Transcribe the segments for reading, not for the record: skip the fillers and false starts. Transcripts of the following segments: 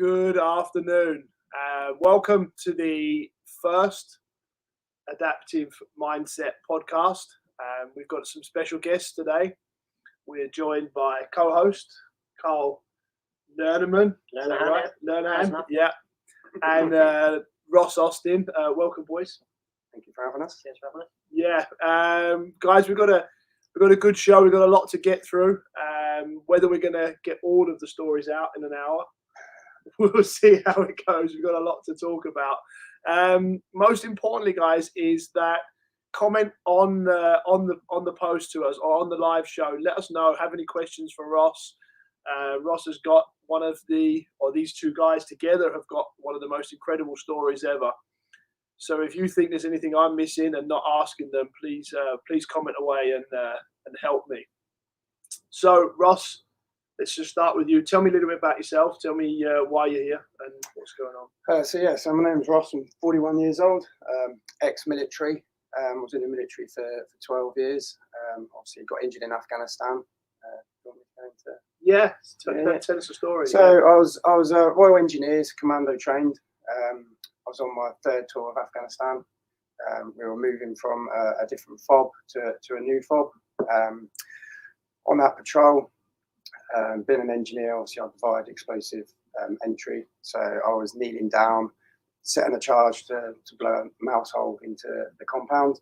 Good afternoon. Welcome to the first Adaptive Mindset podcast. We've got some special guests today. We're joined by co-host Carl Lernerman. Lernerman, yeah, and Ross Austin. Welcome, boys. Thank you for having us. Cheers for having us. Yeah, guys, we've got a good show. We've got a lot to get through. Whether we're going to get all of the stories out in an hour, we'll see how it goes. We've got a lot to talk about. Most importantly, guys, is that comment on the post to us or on the live show. Let us know. Have any questions for Ross? Ross has got these two guys together have got one of the most incredible stories ever. So if you think there's anything I'm missing and not asking them, please comment away and help me. So Ross, let's just start with you. Tell me a little bit about yourself. Tell me why you're here and what's going on. So my name's Ross. I'm 41 years old, ex-military. Was in the military for 12 years. Obviously got injured in Afghanistan. Tell us a story. So I was Royal Engineers, commando trained. I was on my third tour of Afghanistan. We were moving from a different fob to a new fob. On that patrol, being an engineer, obviously I provide explosive entry. So I was kneeling down, setting a charge to blow a mouse hole into the compound.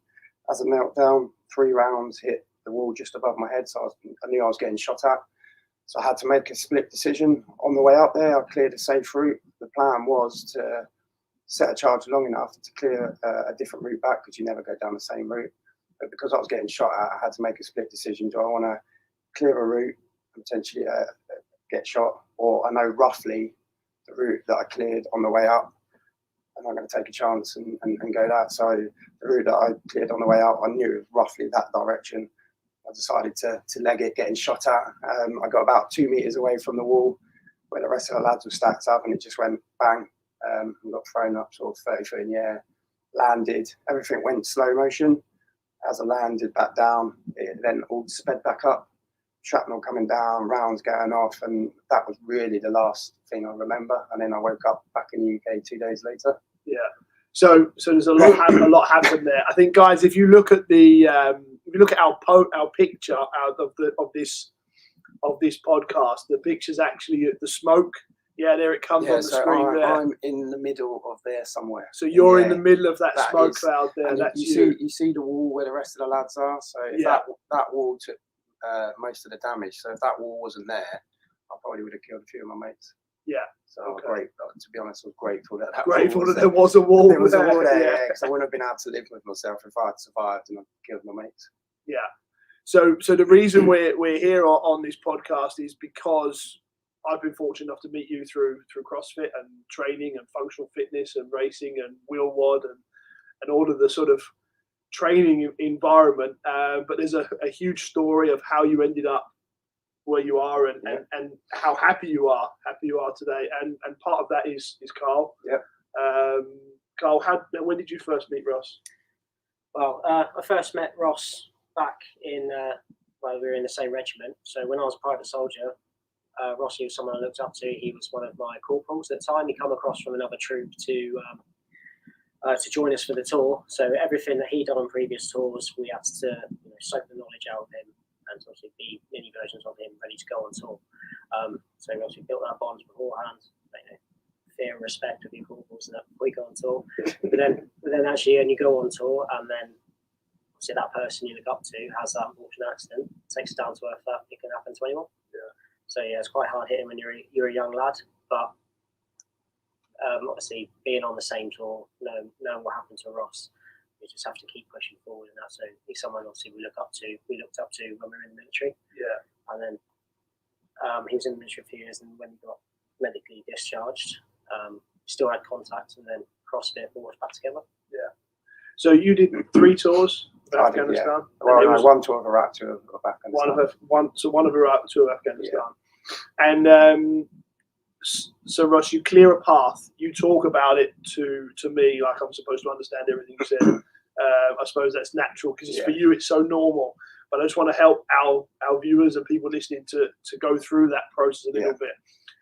As I knelt down, 3 rounds hit the wall just above my head, so I knew I was getting shot at. So I had to make a split decision. On the way up there, I cleared a safe route. The plan was to set a charge long enough to clear a different route back, because you never go down the same route. But because I was getting shot at, I had to make a split decision. Do I want to clear a route and potentially get shot, or I know roughly the route that I cleared on the way up, and I'm going to take a chance and go that. So the route that I cleared on the way up, I knew it was roughly that direction. I decided to leg it, getting shot at. I got about 2 meters away from the wall where the rest of the lads were stacked up, and it just went bang. And got thrown up sort of 30 foot in the air, landed, everything went slow motion. As I landed back down, it then all sped back up, shrapnel coming down, rounds going off, and that was really the last thing I remember. And then I woke up back in the UK 2 days later. Yeah. So there's a lot happened there. I think, guys, if you look at our picture out of this podcast, the picture's actually the smoke. Yeah, there it comes on the screen there. I'm in the middle of there somewhere. So you're in the middle of that smoke cloud there. That's you see the wall where the rest of the lads are. So if that wall took most of the damage. So if that wall wasn't there, I probably would have killed a few of my mates. Yeah. So to be honest, I was grateful that there was a wall. There was a wall there, because I wouldn't have been able to live with myself if I had survived and I killed my mates. Yeah. So the reason we're here on this podcast is because I've been fortunate enough to meet you through CrossFit and training and functional fitness and racing and wheel wad and all of the sort of training environment. But there's a huge story of how you ended up where you are and how happy you are today. And part of that is Carl. Yeah. Carl, when did you first meet Ross? Well, I first met Ross back in we were in the same regiment. So when I was a private soldier, Rossi was someone I looked up to. He was one of my corporals at the time. He come across from another troop to join us for the tour. So everything that he'd done on previous tours, we had to soak the knowledge out of him and obviously be mini versions of him ready to go on tour. So we obviously built that bond beforehand, fear and respect of your corporals and that before we go on tour. But then actually when you go on tour and then obviously that person you look up to has that unfortunate accident, it takes it down to earth that it can happen to anyone. Yeah. So yeah, it's quite hard hitting when you're a young lad, but obviously being on the same tour, knowing what happened to Ross, we just have to keep pushing forward, and that. So he's someone obviously we looked up to when we were in the military. Yeah. And then he was in the military for a few years, and when he got medically discharged, still had contact, and then CrossFit brought us back together. Yeah. So you did 3 tours of Afghanistan. Well, one tour of Iraq, 2 of Afghanistan. One of Iraq, 2 of Afghanistan. Yeah. And so Ross, you clear a path. You talk about it to me like I'm supposed to understand everything you said. I suppose that's natural because for you it's so normal. But I just want to help our viewers and people listening to go through that process a little bit.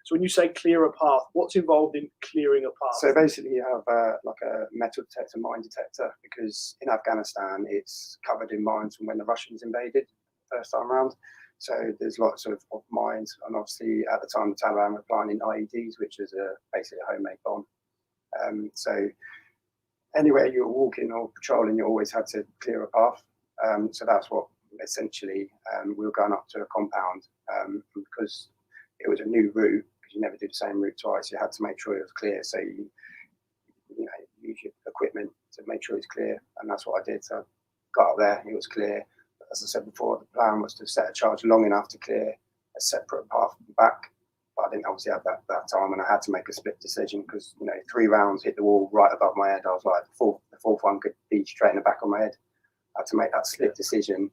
So when you say clear a path, what's involved in clearing a path? So basically, you have like a metal detector, mine detector, because in Afghanistan it's covered in mines from when the Russians invaded first time around. So there's lots of mines, and obviously at the time the Taliban were planning IEDs, which is basically a homemade bomb. So anywhere you were walking or patrolling, you always had to clear a path. So that's what essentially we were going up to a compound, because it was a new route, because you never do the same route twice. You had to make sure it was clear. So you use your equipment to make sure it's clear, and that's what I did. So I got up there, it was clear. As I said before, the plan was to set a charge long enough to clear a separate path back, but I didn't obviously have that time, and I had to make a split decision because 3 rounds hit the wall right above my head. I was like, the fourth one could be straight in the back of my head. I had to make that split decision,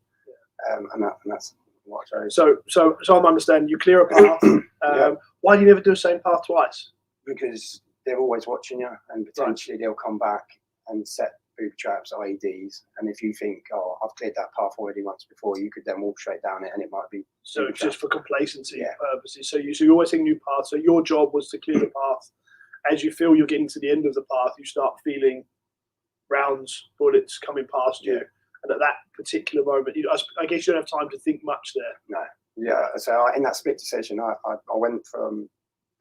and that's what I chose. So I'm understanding you clear a path. Why do you never do the same path twice? Because they're always watching you, and potentially they'll come back and set booby traps, IEDs, and if you think, oh, I've cleared that path already once before, you could then walk straight down it, and it might be. So it's just for complacency purposes. So you always take a new path. So your job was to clear the path. As you feel you're getting to the end of the path, you start feeling rounds, bullets coming past you, and at that particular moment, I guess you don't have time to think much there. No. Yeah. So in that split decision, I went from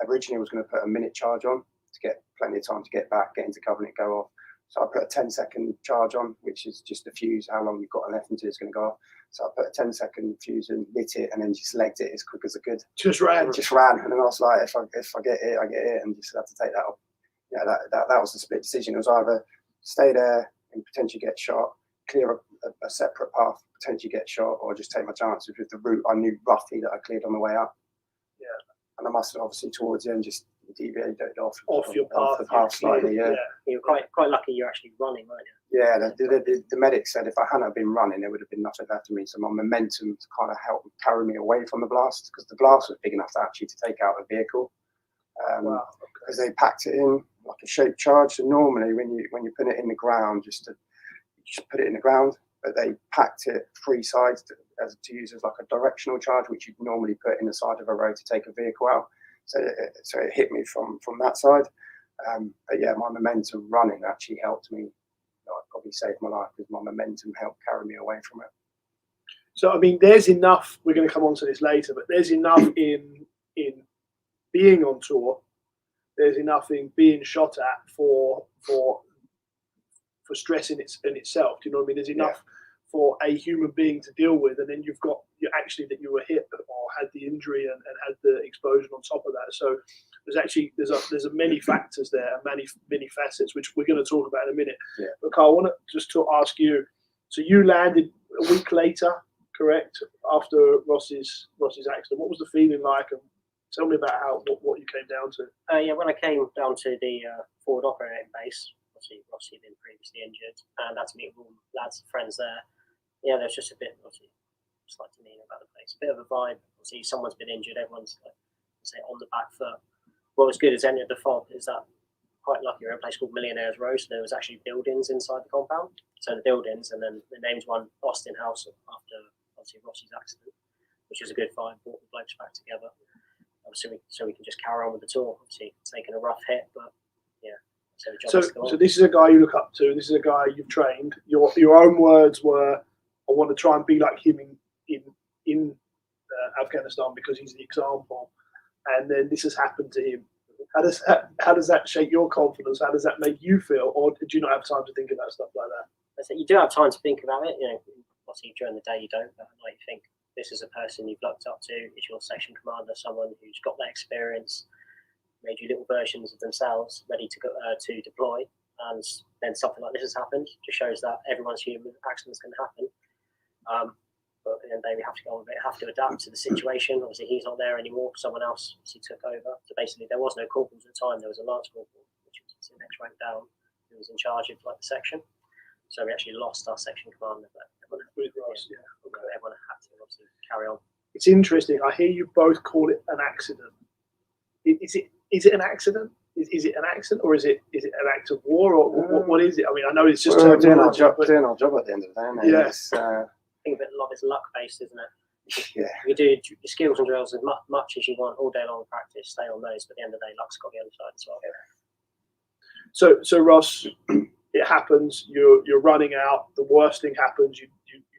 originally I was going to put a minute charge on to get plenty of time to get back, get into cover, and it go off. So I put a 10-second charge on, which is just a fuse, how long you've got left until it's going to go off. So I put a 10-second fuse and lit it, and then just legged it as quick as I could. Just ran. And then I was like, if I get it, I get it, and just had to take that off. Yeah, that was the split decision. It was either stay there and potentially get shot, clear a separate path, potentially get shot, or just take my chances with the route I knew roughly that I cleared on the way up. Yeah, and I must have obviously towards the end just deviated off your path, the path slightly. Yeah, you're quite lucky you're actually running, weren't you? Yeah, the medic said if I hadn't been running, there would have been nothing left of me. So my momentum kind of helped carry me away from the blast, because the blast was big enough to actually take out a vehicle. Because they packed it in like a shaped charge. So normally when you put it in the ground, just put it in the ground, but they packed it 3 sides to use as like a directional charge, which you'd normally put in the side of a road to take a vehicle out. So it hit me from that side. But yeah, my momentum running actually helped me. Probably saved my life, because my momentum helped carry me away from it. So I mean, there's enough. We're going to come on to this later, but there's enough in being on tour. There's enough in being shot at for stress in itself. Do you know what I mean? There's enough for a human being to deal with, and then you've got that you were hit or had the injury and had the explosion on top of that. So there's many factors there, many facets, which we're going to talk about in a minute. Yeah. But Carl, I want to ask you. So you landed a week later, correct? After Ross's accident, what was the feeling like? And tell me about what you came down to. When I came down to the forward operating base, obviously Rossi had been previously injured, and had to meet all lads and friends there. Yeah, there's just a bit, obviously, just like to me about the place. A bit of a vibe. Obviously, someone's been injured. Everyone's on the back foot. What was good as any of the fob is that quite lucky. We're in a place called Millionaires Row, so there was actually buildings inside the compound. So the buildings, and then the name's one Austin House after obviously Rossi's accident, which was a good vibe. Brought the blokes back together. Obviously, so we can just carry on with the tour. Obviously, taking a rough hit, but yeah. So this is a guy you look up to. This is a guy you've trained. Your own words were, "I want to try and be like him in Afghanistan because he's the example." And then this has happened to him. How does that shake your confidence? How does that make you feel? Or do you not have time to think about stuff like that? So you do have time to think about it. Obviously during the day you don't. But you think this is a person you've looked up to. Is your section commander someone who's got that experience? Made you little versions of themselves ready to go to deploy, and then something like this has happened. Just shows that everyone's human. Accidents can happen, but at the end of the day, we have to go on with it. Have to adapt to the situation. Obviously, he's not there anymore. Someone else took over. So basically, there was no corporals at the time. There was a lance corporal, which was the next rank down, who was in charge of the section. So we actually lost our section commander. But everyone had to obviously carry on. It's interesting. I hear you both call it an accident. Is it an accident? Is it an accident, or is it an act of war, or what is it? I mean, I know it's just doing our job at the end of the day. Yes. I think a lot of it's luck based, isn't it? Yeah. You do your skills and drills as much as you want all day long in practice. Stay on those, but at the end of the day, luck's got the other side as well. So Ross, it happens. You're running out. The worst thing happens. You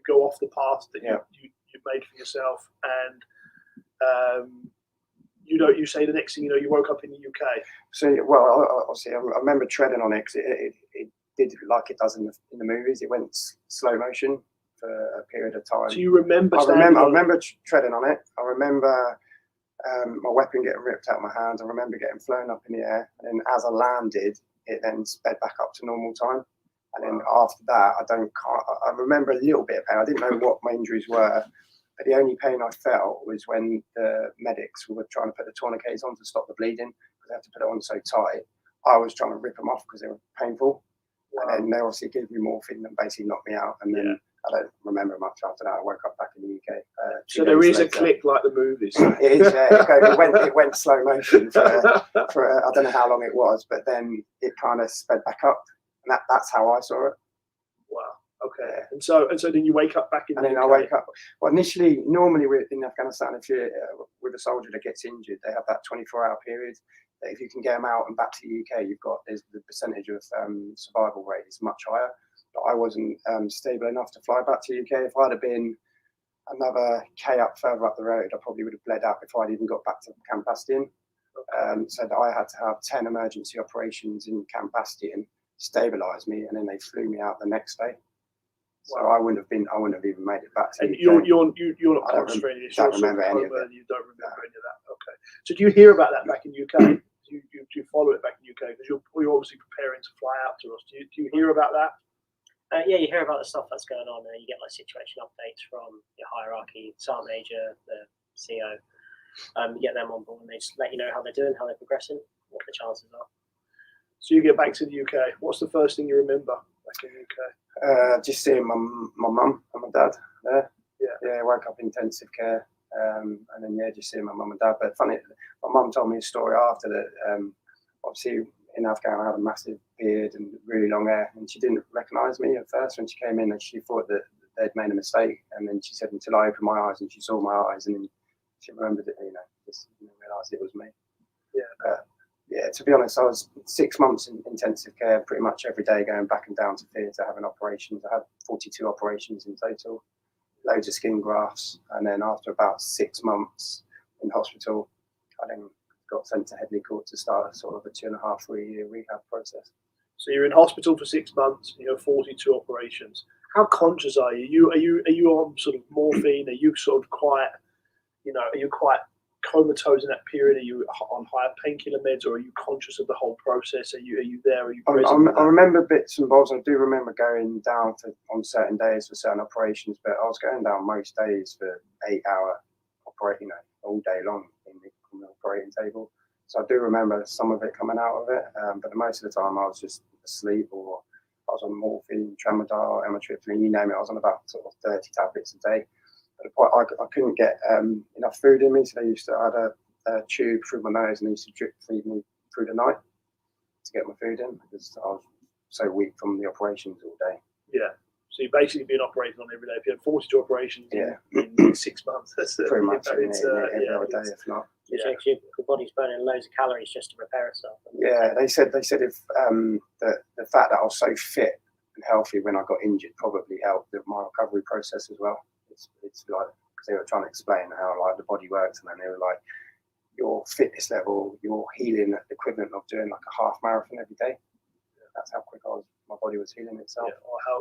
go off the path that you made for yourself, and you say the next thing you know, you woke up in the UK. So, well, obviously, I remember treading on it because it did like it does in the movies. It went slow motion for a period of time. So you remember? I remember treading on it. I remember my weapon getting ripped out of my hand. I remember getting flown up in the air, and then as I landed, it then sped back up to normal time. And then after that, I remember a little bit of pain. I didn't know what my injuries were, but the only pain I felt was when the medics were trying to put the tourniquets on to stop the bleeding because they had to put it on so tight. I was trying to rip them off because they were painful. And then they obviously gave me morphine and basically knocked me out. And then I don't remember much after that. I woke up back in the UK. So there is a click like the movies. It is, yeah. It went slow motion for I don't know how long it was, but then it kind of sped back up. And that's how I saw it. Wow. Okay. Yeah. And so then you wake up back in the UK. And then I wake up. Well, initially, normally in Afghanistan, if you're with a soldier that gets injured, they have that 24-hour period. That if you can get them out and back to the UK, there's the percentage of survival rate is much higher. But I wasn't stable enough to fly back to the UK. If I'd have been another K up further up the road, I probably would have bled out before I'd even got back to Camp Bastion. So that I had to have 10 emergency operations in Camp Bastion, stabilise me, and then they flew me out the next day. So I wouldn't have even made it back to and the UK. You're not conscious for any of this. Don't remember any of it. You don't remember any of that. Okay. So do you hear about that back in the UK? Do you follow it back in the UK? Because you're obviously preparing to fly out to us. Do you hear about that? Yeah, you hear about the stuff that's going on there. You get like situation updates from your hierarchy, sergeant major, the CO. You get them on board and they just let you know how they're doing, how they're progressing, what the chances are. So you get back to the UK. What's the first thing you remember back in the UK? Just seeing my mum and my dad there. Yeah, woke up in intensive care. And then just seeing my mum and dad. But funny, my mum told me a story after that. Obviously, in Afghan, I had a massive beard and really long hair, and she didn't recognise me at first when she came in, and she thought that they'd made a mistake. And then she said until I opened my eyes and she saw my eyes, and then she remembered it. Just realised it was me. Yeah. To be honest, I was 6 months in intensive care, pretty much every day, going back and down to theatre having operations. I had 42 operations in total, loads of skin grafts, and then after about 6 months in hospital, I then got sent to Headley Court to start a sort of a 2.5 to 3 year rehab process. So you're in hospital for 6 months. You have 42 operations. How conscious are you? Are you on sort of morphine? Are you sort of quite, are you quite comatose in that period? Are you on higher painkiller meds, or are you conscious of the whole process? Are you there? Are you present? I remember bits and bobs. I do remember going down on certain days for certain operations, but I was going down most days for 8-hour operating, all day long on the operating table. So I do remember some of it coming out of it, but most of the time I was just asleep, or I was on morphine, tramadol, amitriptyline, you name it. I was on about sort of 30 tablets a day. But I couldn't get enough food in me, so they used to add a tube through my nose and they used to drip feed me through the night to get my food in because I was so weak from the operations all day. Yeah. So you've basically been operating on every day. If you had 42 operations in 6 months, that's pretty much every day, if not. Yeah. Your body's burning loads of calories just to repair itself. Yeah, they said if the fact that I was so fit and healthy when I got injured probably helped with my recovery process as well. It's like, because they were trying to explain how like the body works, and then they were like, your fitness level, your healing at the equivalent of doing like a half marathon every day. That's how quick my body was healing itself.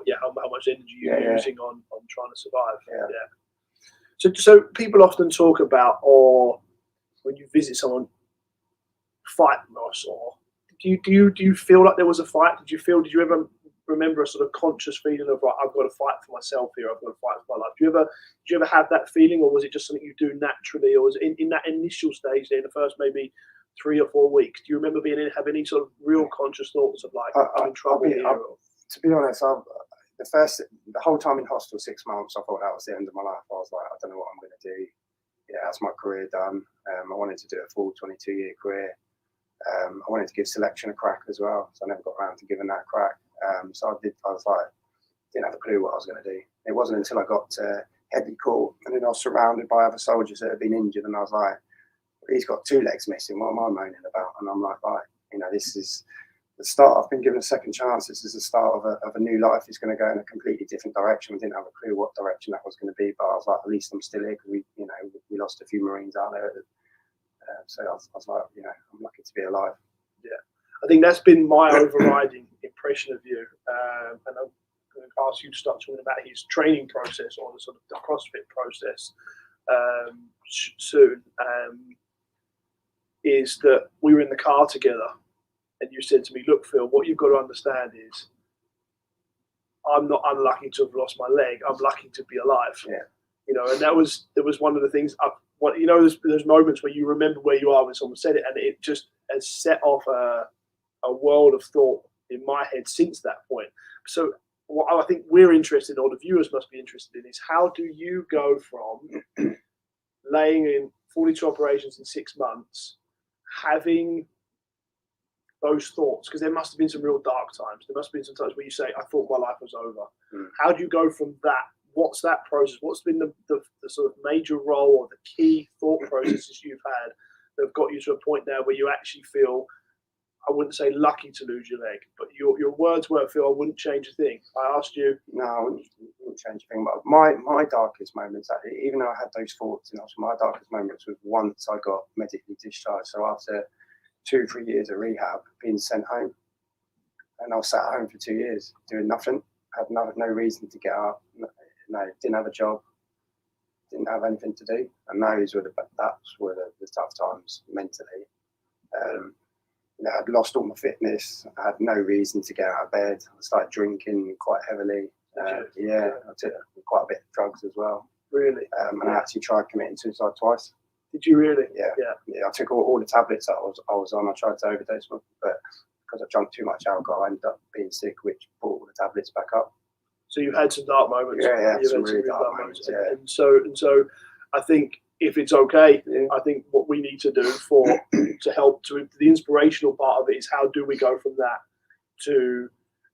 Yeah, or how much energy you're using on trying to survive. Yeah. So people often talk about, or when you visit someone, fight loss, or do you feel like there was a fight? Did you ever remember a sort of conscious feeling of, right, I've got to fight for myself here, I've got to fight for my life? Did you ever have that feeling, or was it just something you do naturally, or was it in that initial stage there, in the first maybe 3 or 4 weeks? Do you remember have any sort of real conscious thoughts of like, I'm in trouble here? To be honest, the whole time in hospital, 6 months, I thought that was the end of my life. I was like, I don't know what I'm going to do. Yeah, that's my career done. I wanted to do a full 22-year career. I wanted to give selection a crack as well, so I never got around to giving that a crack. So I was like, didn't have a clue what I was going to do. It wasn't until I got to heavily caught, and then I was surrounded by other soldiers that had been injured, and I was like, he's got 2 legs missing. What am I moaning about? And I'm like, right, you know, this is the start. I've been given a second chance. This is the start of a new life. It's going to go in a completely different direction. We didn't have a clue what direction that was going to be, but I was like, at least I'm still here, because we lost a few Marines out there. So I was like, you know, I'm lucky to be alive. Yeah, I think that's been my overriding impression of you. And I'm going to ask you to start talking about his training process, or the sort of the CrossFit process soon. Is that we were in the car together, and you said to me, "Look, Phil, what you've got to understand is, I'm not unlucky to have lost my leg. I'm lucky to be alive." Yeah. You know, and that was one of the things. You know, there's moments where you remember where you are when someone said it, and it just has set off a world of thought in my head since that point. So what I think we're interested in, or the viewers must be interested in, is how do you go from laying in 42 operations in 6 months, having those thoughts, because there must have been some real dark times. There must have been some times where you say, I thought my life was over. How do you go from that? What's that process? What's been the sort of major role or the key thought processes you've had that have got you to a point now where you actually feel, I wouldn't say lucky to lose your leg, but your words were, Phil, I wouldn't change a thing. I asked you. No, I wouldn't change a thing. But my darkest moments, even though I had those thoughts, my darkest moments was once I got medically discharged. So after 2-3 years of rehab, being sent home, and I was sat at home for 2 years doing nothing. Had no reason to get up. No, didn't have a job. Didn't have anything to do, and those were the tough times mentally. I'd lost all my fitness. I had no reason to get out of bed. I started drinking quite heavily. I took quite a bit of drugs as well. Really? And I actually tried committing suicide twice. Did you really? Yeah. I took all the tablets that I was on. I tried to overdose, but because I drank too much alcohol, I ended up being sick, which brought all the tablets back up. So you've had some dark moments. Yeah, some really dark moments. Yeah. And so I think, if it's okay, I think what we need to do to help to the inspirational part of it is, how do we go from that to,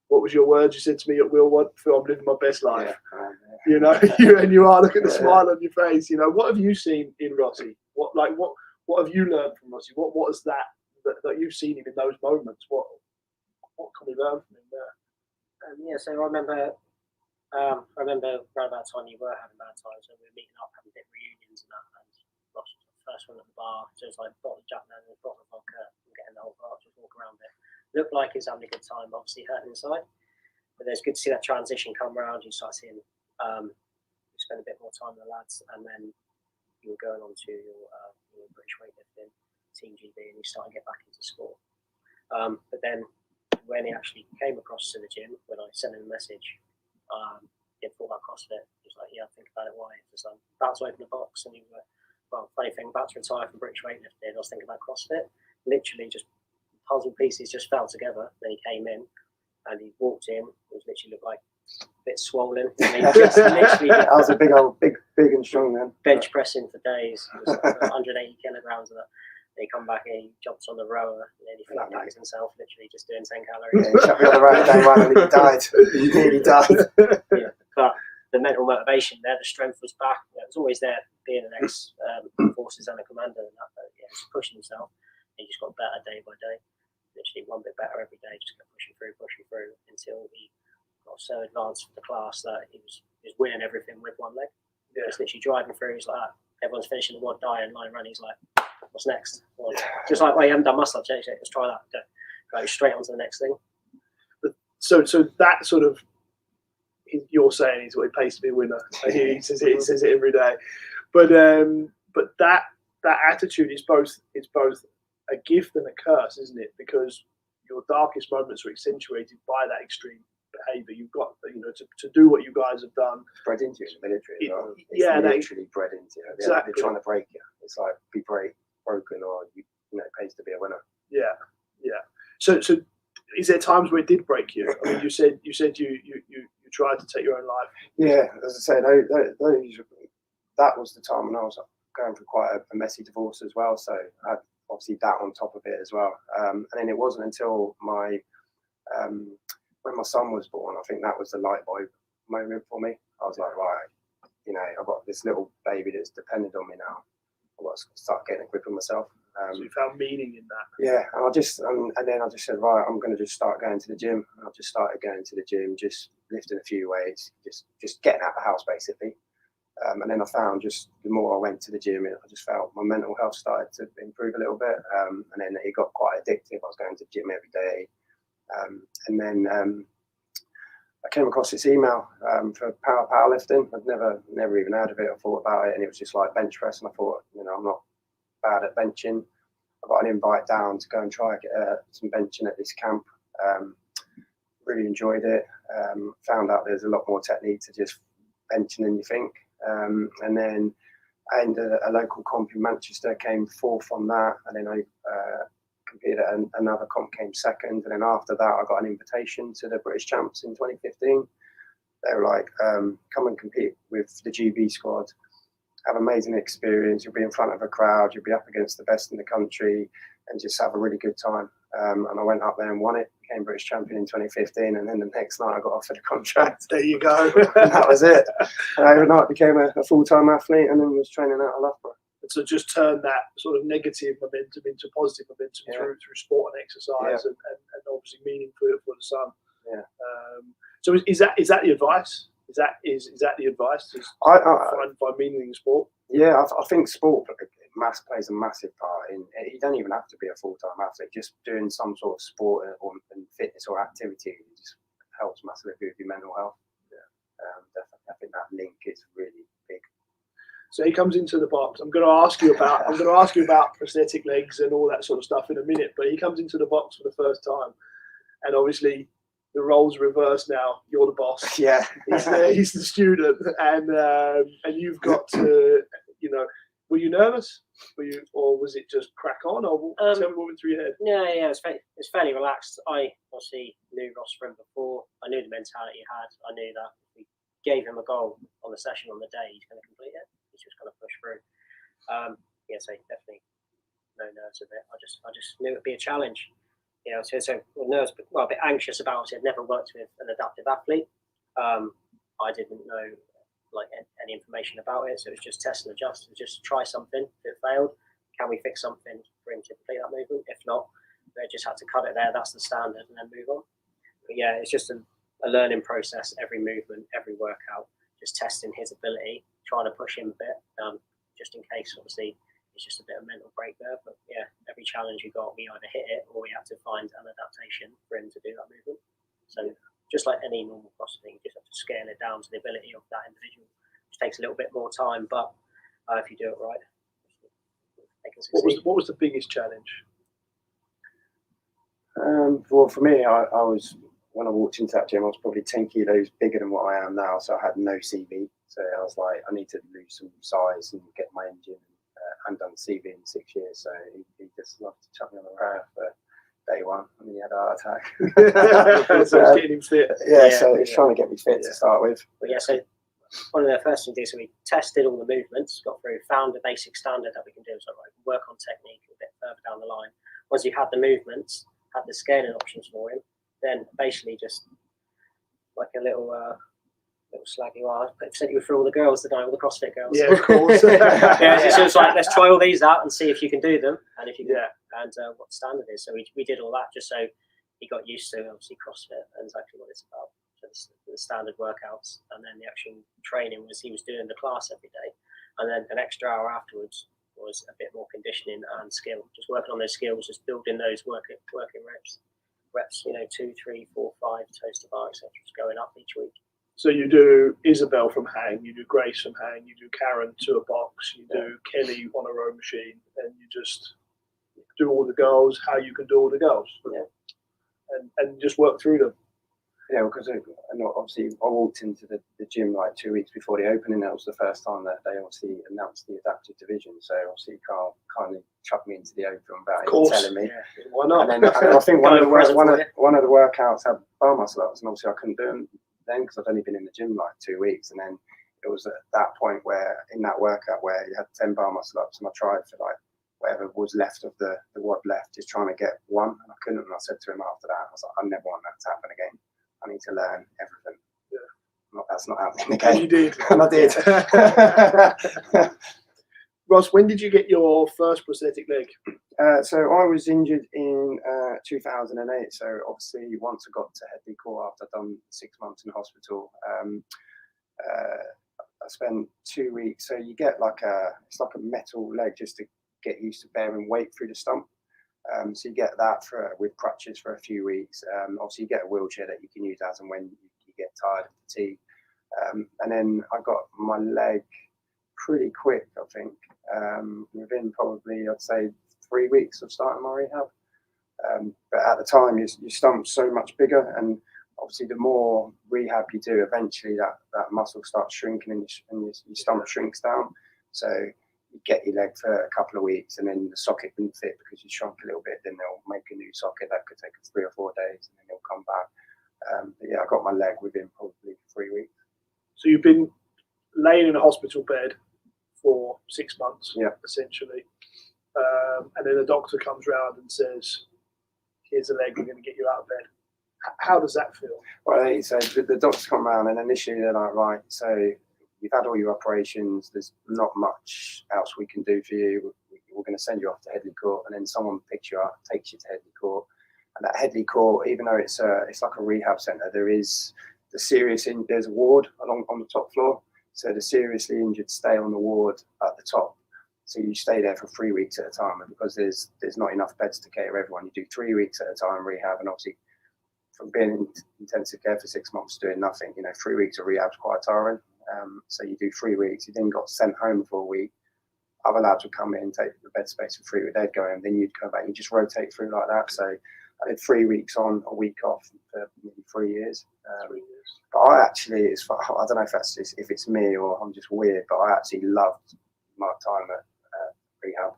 what was your words you said to me at Will? Phil, I'm living my best life. Yeah. You know, you are. Look at the smile on your face. You know, what have you seen in Rossi? What have you learned from Rossi? What is that you've seen him in those moments? What can we learn from him there? So I remember around about the time you were having bad times, when we were meeting up, having bit reunions and that, and lost the first one at the bar. So it was like bottle of Jack Daniels, bottle of vodka, and getting the whole bar, just walk around it. Looked like he was having a good time, obviously hurting inside. But it's good to see that transition come around. You start seeing, you spend a bit more time with the lads, and then you were going on to your British weightlifting, Team GB, and you start to get back into sport. But then when he actually came across to the gym, when I sent him a message, he had thought about CrossFit. He was like, yeah, think about it, why? It was about to open a box, and he was like, well, funny thing, about to retire from British weightlifting, I was thinking about CrossFit. Literally just puzzle pieces just fell together. Then he came in, and he walked in. It was literally looked like a bit swollen. And he just literally I was a big and strong man. Bench pressing for days. It was like 180 kilograms of that. Then he come back and he jumps on the rower, and then he flat packs himself, literally just doing 10 calories. Yeah, he shut me on the rower day one, and he died. He nearly died. Yeah, but the mental motivation there, the strength was back. It was always there, being an ex-forces and a commander and that. But yeah, just pushing himself. He just got better day by day. Literally one bit better every day, just kept pushing through until he got so advanced for the class that he was winning everything with one leg. Yeah. Just literally driving through, he's like, everyone's finishing the WOD die and line run, he's like, what's next? Well, just like, well, you haven't done muscle ups, let's try that. Go straight on to the next thing. So that sort of, you're saying, is what it pays to be a winner. He says it every day. But that attitude is both a gift and a curse, isn't it? Because your darkest moments are accentuated by that extreme behaviour. You've got, to do what you guys have done. It's bred into you in the military as well. It's literally bred into you. Exactly. They're trying to break you. It's like, be broken, or it pays to be a winner. Yeah. So is there times where it did break you? I mean, you said you tried to take your own life. Yeah, as I said, that was the time when I was going through quite a messy divorce as well. So I had obviously that on top of it as well. And then it wasn't until when my son was born, I think that was the light bulb moment for me. I was like, right, you know, I've got this little baby that's dependent on me now. I've got to start getting a grip on myself. So you found meaning in that. Yeah, and then I just said, right, I'm going to just start going to the gym. And I just started going to the gym, just lifting a few weights, just getting out of the house basically. And then I found just the more I went to the gym, I just felt my mental health started to improve a little bit. And then it got quite addictive. I was going to the gym every day. And then I came across this email for powerlifting. I'd never even heard of it or thought about it. And it was just like bench press. And I thought, you know, I'm not bad at benching. I got an invite down to go and try some benching at this camp. Really enjoyed it. Found out there's a lot more technique to just benching than you think. And then I ended a local comp in Manchester, came fourth on that, and then I competed at another comp, came second. And then after that, I got an invitation to the British Champs in 2015. They were like, come and compete with the GB squad. Have an amazing experience. You'll be in front of a crowd. You'll be up against the best in the country, and just have a really good time. And I went up there and won it. Became British champion in 2015, and then the next night I got offered a contract. There you go. And that was it. And overnight became a full-time athlete, and then was training out of Loughborough. So just turn that sort of negative momentum into positive momentum through sport and exercise, and obviously meaning for the son. Yeah. So is that the advice? Is that the advice? Just find meaning in sport. Yeah, I think sport plays a massive part in. You don't even have to be a full-time athlete. Just doing some sort of sport or fitness or activity just helps massively with your mental health. Yeah, definitely. I think that link is really big. So he comes into the box. I'm going to ask you about prosthetic legs and all that sort of stuff in a minute. But he comes into the box for the first time, and obviously the roles reversed now. You're the boss. Yeah, he's the student, and you've got to, you know. Were you nervous? Or was it just crack on? Or tell me what went through your head. Yeah, it was fairly relaxed. I obviously knew Ross from before. I knew the mentality he had. I knew that if we gave him a goal on the session on the day, he's going to complete it. He's just going to push through. So definitely no nerves of it. I just knew it'd be a challenge. You know, so nerves, a bit anxious about it. I'd never worked with an adaptive athlete. I didn't know any information about it, so it was just test and adjust. Just try something. If it failed, can we fix something for him to complete that movement? If not, they just had to cut it there. That's the standard, and then move on. But yeah, it's just a learning process. Every movement, every workout, just testing his ability, trying to push him a bit, just in case. Obviously, it's just a bit of mental break there. But yeah, every challenge you got, we either hit it or we had to find an adaptation for him to do that movement. So just like any normal CrossFit, you just have to scale it down to the ability of that individual, which takes a little bit more time, but if you do it right, they can succeed. What was the biggest challenge? Well, for me, I was, when I walked into that gym, I was probably 10 kilos bigger than what I am now, so I had no CV. So I was like, I need to lose some size and get my engine. I hadn't done CV in 6 years, so he just loved to chuck me on the rail for day one, and he had a heart attack. So it's getting him fit. So it's trying to get me fit to start with. But yeah, so one of the first things we did, so we tested all the movements, got through, found a basic standard that we can do. So work on technique a bit further down the line. Once you had the movements, had the scaling options for him, then basically just like a little slaggy. Well, I sent you through all the girls tonight, all the CrossFit girls. Yeah, of course. It's just like, let's try all these out and see if you can do them, and if you can, and what the standard is. So we did all that just so he got used to obviously CrossFit and exactly what it's about. So the standard workouts, and then the actual training was he was doing the class every day, and then an extra hour afterwards was a bit more conditioning and skill, just working on those skills, just building those working reps, 2, 3, 4, 5 toes to bar, etc. Just going up each week. So you do Isabel from hang, you do Grace from hang, you do Karen to a box, you do Kelly on a row machine, and you just do all the girls how you can do all the girls. Yeah. And just work through them. Yeah, because obviously I walked into the gym like 2 weeks before the opening. That was the first time that they obviously announced the adaptive division. So obviously you can't kind of chuck me into the open without even telling me. Yeah. Why not? And I think one of the workouts had bar muscle ups, and obviously I couldn't do them then because I'd only been in the gym like 2 weeks. And then it was at that point where in that workout where you had 10 bar muscle ups, and I tried for like whatever was left of the wad left, just trying to get one, and I couldn't. And I said to him after that, I was like, I never want that to happen again. I need to learn everything. Yeah. that's not happening And again. you did. And I did. Ross, when did you get your first prosthetic leg? So I was injured in 2008. So obviously, once I got to Headley Court after I'd done 6 months in hospital, I spent 2 weeks. So you get it's like a metal leg just to get used to bearing weight through the stump. So you get that with crutches for a few weeks. Obviously, you get a wheelchair that you can use as and when you get tired of fatigue. And then I got my leg pretty quick, I think. Within probably, I'd say, 3 weeks of starting my rehab. But at the time, your stump's so much bigger, and obviously, the more rehab you do, eventually that muscle starts shrinking and your stump shrinks down. So you get your leg for a couple of weeks, and then the socket didn't fit because you shrunk a little bit. Then they'll make a new socket that could take 3 or 4 days, and then they'll come back. But yeah, I got my leg within probably 3 weeks. So you've been laying in a hospital bed for 6 months, essentially. And then a doctor comes round and says, here's a leg, we're going to get you out of bed. How does that feel? Well, so the doctors come around, and initially they're like, right, so you've had all your operations, there's not much else we can do for you. We're going to send you off to Headley Court. And then someone picks you up, takes you to Headley Court. And at Headley Court, even though it's like a rehab centre, there's a ward along on the top floor. So the seriously injured stay on the ward at the top. So you stay there for 3 weeks at a time, and because there's not enough beds to cater everyone, you do 3 weeks at a time rehab. And obviously, from being in intensive care for 6 months doing nothing, 3 weeks of rehab's quite tiring. So you do 3 weeks. You then got sent home for a week. Other lads would come in, take the bed space for 3 weeks. They'd go in, then you'd go back. You just rotate through like that. So I did 3 weeks on, a week off for maybe 3 years. But I actually, I don't know if it's me or I'm just weird, but I actually loved my time at rehab.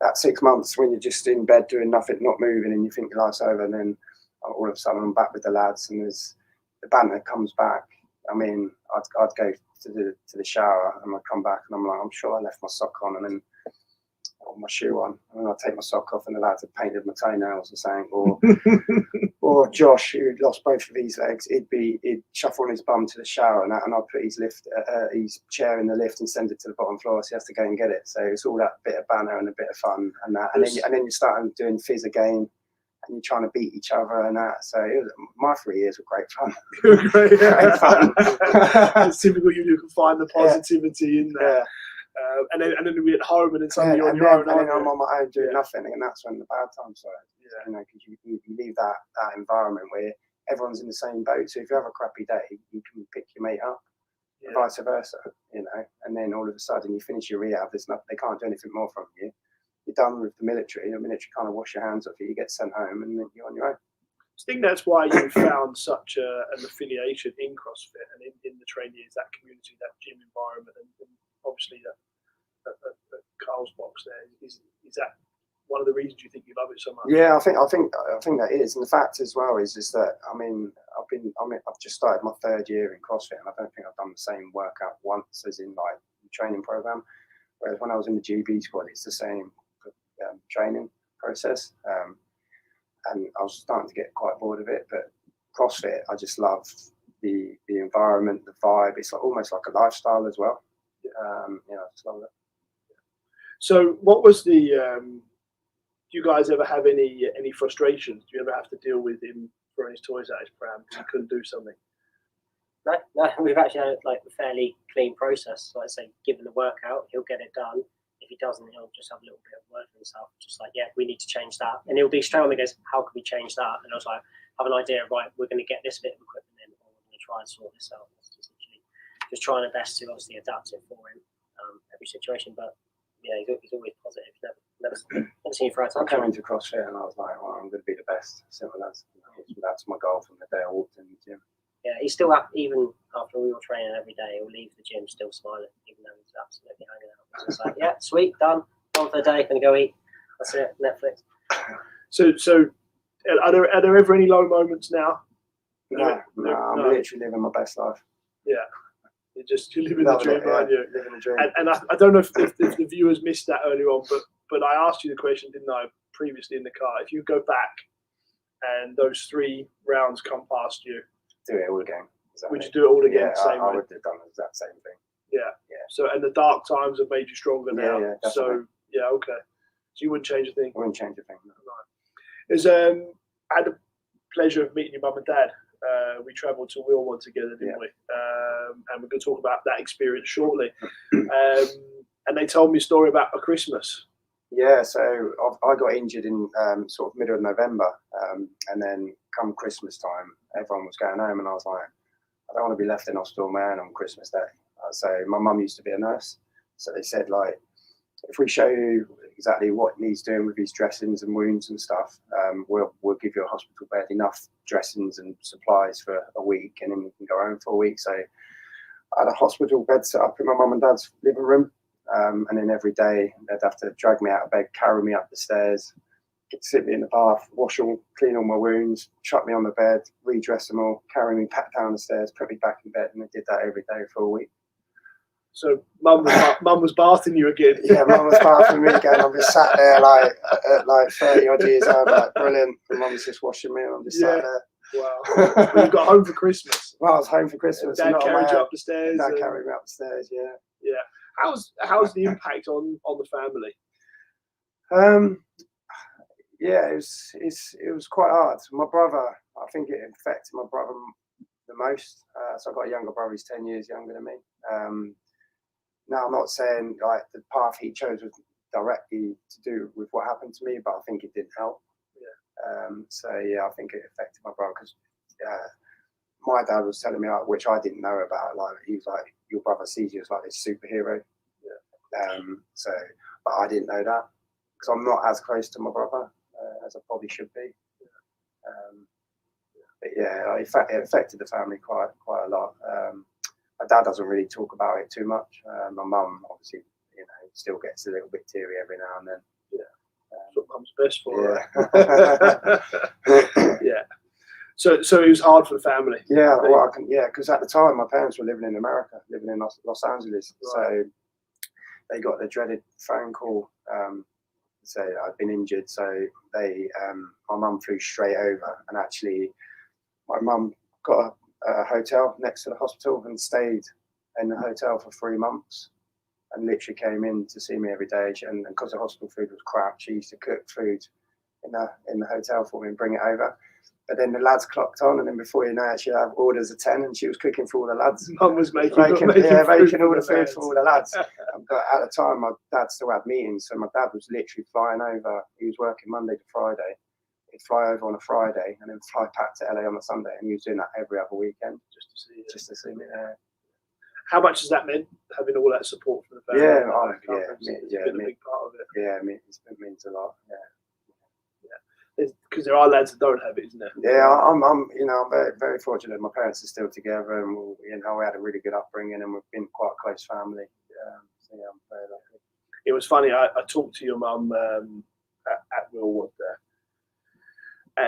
That 6 months when you're just in bed doing nothing, not moving, and you think your life's over, and then all of a sudden I'm back with the lads, and there's the banter comes back. I mean, I'd go to the shower, and I'd come back, and I'm like, I'm sure I left my sock on, and then my shoe on, and then I'd take my sock off, and the lads had painted my toenails or something, or Josh, who'd lost both of his legs, he'd shuffle on his bum to the shower, and I'd put his chair in the lift and send it to the bottom floor, so he has to go and get it. So it's all that bit of banter and a bit of fun, and then you start doing fizz again, and you're trying to beat each other and that. So my 3 years were great fun. Great fun. It's typical you can find the positivity in there. Yeah. And then we're at home, and then suddenly you're on your own. And then I'm on my own doing nothing, and that's when the bad times started. Because you leave that environment where everyone's in the same boat. So if you have a crappy day, you can pick your mate up, and vice versa. And then all of a sudden you finish your rehab. They can't do anything more from you. You're done with the military. The military kind of wash your hands off you. You get sent home, and then you're on your own. I think that's why you found such an affiliation in CrossFit and in the trainees, that community, that gym environment, and obviously that Carl's box there. Is that one of the reasons you think you love it so much? Yeah, I think that is, and the fact as well is that I've just started my 3rd year in CrossFit, and I don't think I've done the same workout once as in like the training program. Whereas when I was in the GB squad, it's the same training process, and I was starting to get quite bored of it. But CrossFit, I just love the environment, the vibe. It's almost like a lifestyle as well. I just love it. So, what was the? Do you guys ever have any frustrations? Do you ever have to deal with him throwing his toys at his pram because he couldn't do something? No, we've actually had like a fairly clean process. Like I say, given the workout, he'll get it done. If he doesn't, he'll just have a little bit of word for himself, just like, yeah, we need to change that. And he'll be straight on and goes, how can we change that? And I was like, have an idea, right, we're going to get this bit of equipment in, or we're going to try and sort this out. It's just trying our best to obviously adapt it for him, every situation. But yeah, he's always positive. Never seen him throw a I came tantrum. into CrossFit and I was like, well, I'm going to be the best. Simple as. That's my goal from the day I walked in the gym. Yeah, he's still up, even after we were training every day, he'll leave the gym still smiling, even though he's absolutely hanging out. So it's like, yeah, sweet, done for the day, gonna go eat. That's it, Netflix. So are there ever any low moments now? No, I'm literally living my best life. Yeah, you're living the dream, aren't you? Living the dream. And I don't know if the viewers missed that earlier on, but I asked you the question, didn't I, previously in the car? If you go back and those 3 rounds come past you, do it all again. exactly. Would you do it all again Yeah, the same I way? would have done the exact same thing. So, and the dark times have made you stronger now. Yeah, so, definitely. yeah, okay. So you wouldn't change a thing. I wouldn't change a thing. No. Is I had the pleasure of meeting your mum and dad. We travelled to Wilmot together, didn't we? And we're going to talk about that experience shortly. And they told me a story about a Christmas. Yeah, so I got injured in sort of middle of November, and then come Christmas time, everyone was going home, and I was like, I don't want to be left in hospital, man, on Christmas Day. So my mum used to be a nurse, so they said, like, if we show you exactly what needs doing with these dressings and wounds and stuff, we'll give you a hospital bed, enough dressings and supplies for a week, and then you can go home for a week. So I had a hospital bed set up in my mum and dad's living room, and then every day they'd have to drag me out of bed, carry me up the stairs, sit me in the bath, clean all my wounds, chuck me on the bed, redress them all, carry me back down the stairs, put me back in bed, and they did that every day for a week. So mum was bathing you again. Yeah, mum was bathing me again. I'm just sat there like at like 30 odd years old, like brilliant. And mum's just washing me, and I'm just sat there. Wow. Well, you got home for Christmas. Well, I was home for Christmas. Dad carried you up the stairs. Dad carried me up the stairs. Yeah. Yeah. How's the impact on the family? Yeah, it was quite hard. My brother, I think it affected my brother the most. So I've got a younger brother, he's 10 years younger than me. Now, I'm not saying like the path he chose was directly to do with what happened to me, but I think it did help. So yeah, I think it affected my brother because my dad was telling me, like, which I didn't know about, like he was like, your brother sees you as like this superhero. So, but I didn't know that because I'm not as close to my brother as I probably should be. But yeah, it affected the family quite a lot. My dad doesn't really talk about it too much. My mum, obviously, still gets a little bit teary every now and then. That's what mum's best for. Yeah. Yeah. So it was hard for the family. Yeah, well, because at the time my parents were living in America, living in Los Angeles. Right. So they got the dreaded phone call to say I'd been injured. So my mum flew straight over, and actually my mum got a hotel next to the hospital and stayed in the hotel for 3 months, and literally came in to see me every day. And because the hospital food was crap, she used to cook food in the hotel for me and bring it over. But then the lads clocked on, and then before you know it, she'd have orders of 10, and she was cooking for all the lads. Mum was making all the food for all the lads. But at the time, my dad still had meetings, so my dad was literally flying over. He was working Monday to Friday. He'd fly over on a Friday and then fly back to LA on a Sunday, and he was doing that every other weekend just to see me there. How much has that meant, having all that support from the family? It's been a big part of it. Yeah, it means a lot. Because there are lads that don't have it, isn't there? Yeah, I'm very, very fortunate. My parents are still together, and we had a really good upbringing, and we've been quite a close family. So yeah, I'm very lucky. It was funny. I talked to your mum at Wilwood there,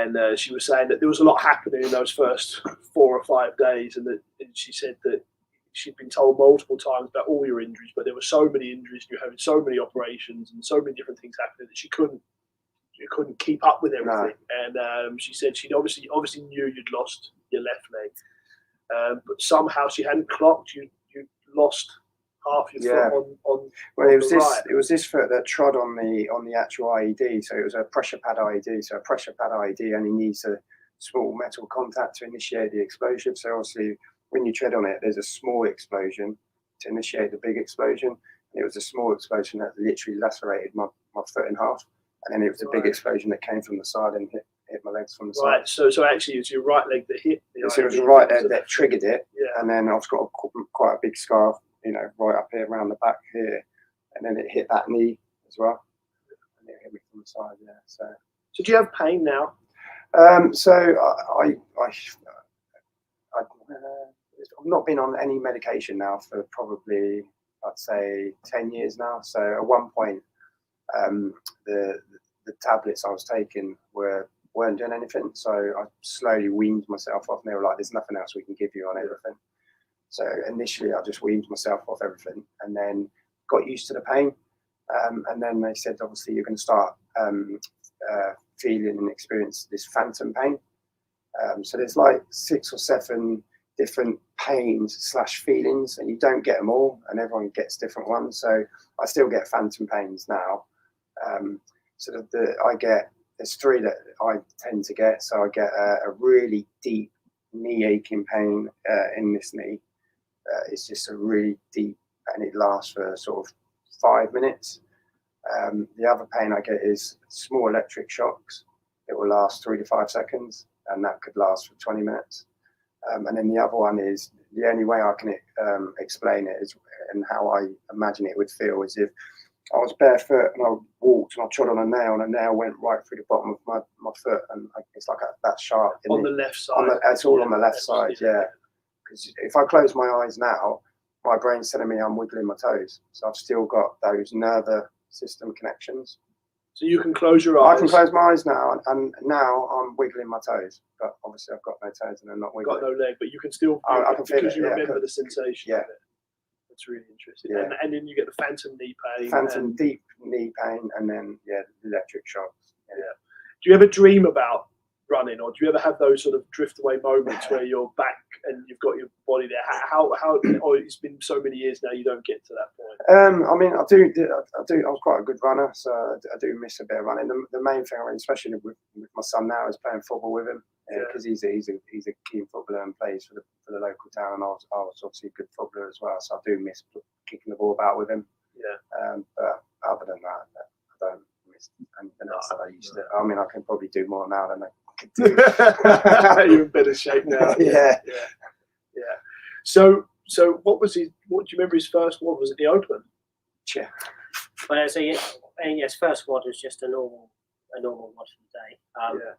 and she was saying that there was a lot happening in those first 4 or 5 days, and she said that she'd been told multiple times about all your injuries, but there were so many injuries, and you're having so many operations and so many different things happening that she couldn't keep up with everything. No. And she said she obviously knew you'd lost your left leg, but somehow she hadn't clocked you lost half your foot on. Well, it was this foot that trod on the actual IED. So it was a pressure pad IED. So a pressure pad IED only needs a small metal contact to initiate the explosion. So obviously, when you tread on it, there's a small explosion to initiate the big explosion. And it was a small explosion that literally lacerated my foot in half. And then it was a big explosion that came from the side and hit my legs from the side. Right, so actually it was your right leg that hit the So it was the right leg that triggered it. Yeah. And then I've got quite a big scar, right up here around the back here. And then it hit that knee as well. And it hit me from the side, yeah. So do you have pain now? So I've not been on any medication now for probably, I'd say, 10 years now. So at one point, the tablets I was taking weren't doing anything, so I slowly weaned myself off, and they were like, there's nothing else we can give you on everything. So initially I just weaned myself off everything, and then got used to the pain, and then they said, obviously, you're going to start feeling and experience this phantom pain. So there's like 6 or 7 different pains / feelings, and you don't get them all, and everyone gets different ones. So I still get phantom pains now. There's 3 that I tend to get. So I get a really deep knee aching pain in this knee. It's just a really deep, and it lasts for sort of 5 minutes. The other pain I get is small electric shocks. It will last 3 to 5 seconds, and that could last for 20 minutes. And then the other one is, the only way I can explain it is, and how I imagine it would feel, is if I was barefoot and I walked and I trod on a nail, and a nail went right through the bottom of my foot, and it's like that sharp. On the left side. It's all on the left side, yeah. Because if I close my eyes now, my brain's telling me I'm wiggling my toes. So I've still got those nervous system connections. So you can close your eyes. I can close my eyes now, and now I'm wiggling my toes. But obviously I've got no toes and I'm not wiggling. Got no leg, but you can still I can feel because it, you yeah, remember the sensation. Yeah. Of it. That's really interesting. Yeah. And then you get the phantom knee pain. Phantom deep knee pain, and then electric shocks. Yeah. Do you ever dream about running, or do you ever have those sort of drift away moments where you're back and you've got your body there? How or it's been so many years now you don't get to that point? I mean, I do. I was quite a good runner, so I do miss a bit of running. The main thing, I mean, especially with my son now, is playing football with him, because he's a keen footballer and plays for the local town, and I was obviously a good footballer as well, so I do miss kicking the ball about with him. Yeah. But other than that, I don't miss anything else that I used to. I mean, I can probably do more now than I could do. You're in better shape now. Yeah. So what do you remember his first one? Was it the Open? Yeah. Well, so yes, first WOD was just a normal WOD for the day.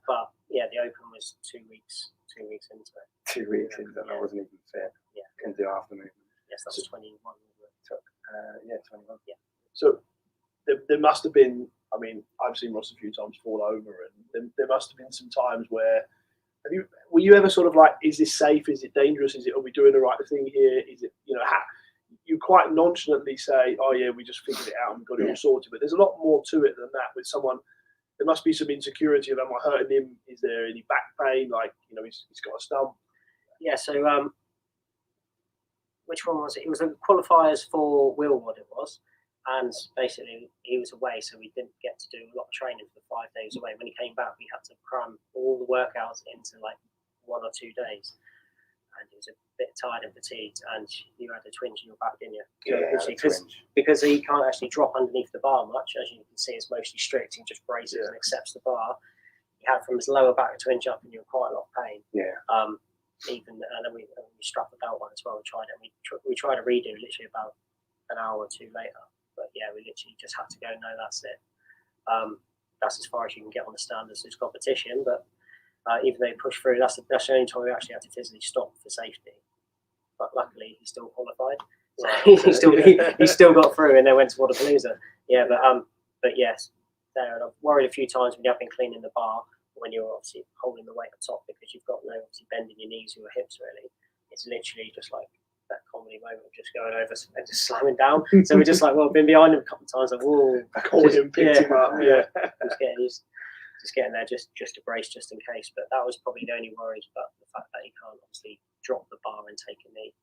But yeah, the Open was 2 weeks into it. 2 weeks into it, I wasn't even fit. Yeah. Couldn't do half the movement. Yes, that was 21. Yeah, 21. Yeah. So there must have been. I mean, I've seen Ross a few times fall over, and there must have been some times where. Were you ever sort of like, is this safe? Is it dangerous? Are we doing the right thing here? Is it, you quite nonchalantly say, oh yeah, we just figured it out and got it all sorted. But there's a lot more to it than that. With someone, there must be some insecurity of, am I hurting him? Is there any back pain? Like, he's got a stump. Yeah. So which one was it? It was the qualifiers for Wilwod. It was. And basically, he was away, so we didn't get to do a lot of training for 5 days away. When he came back, we had to cram all the workouts into like 1 or 2 days. And he was a bit tired and fatigued, and you had a twinge in your back, didn't you? Because he can't actually drop underneath the bar much. As you can see, it's mostly strict. He just braces and accepts the bar. He had from his lower back a twinge up, and you were quite a lot of pain. Yeah. And then we strapped the belt on as well. We tried it. We tried a redo literally about an hour or 2 later. But yeah, we literally just had to go, no, that's it. That's as far as you can get on the standards. It's competition, but even though he pushed through, that's the only time we actually had to physically stop for safety. But luckily, he still qualified. So he still got through and then went to Wodapalooza. Yeah, but yes, there. And I've worried a few times when you have been cleaning the bar, when you're obviously holding the weight on top, because you've got no obviously bending your knees or your hips really. It's literally just like that comedy moment of just going over and just slamming down. So we're just like, well, I've been behind him a couple of times, like, whoa, Called him, picked him up. Yeah. Just getting there just to brace just in case. But that was probably the only worry about the fact that he can't obviously drop the bar and take a knee.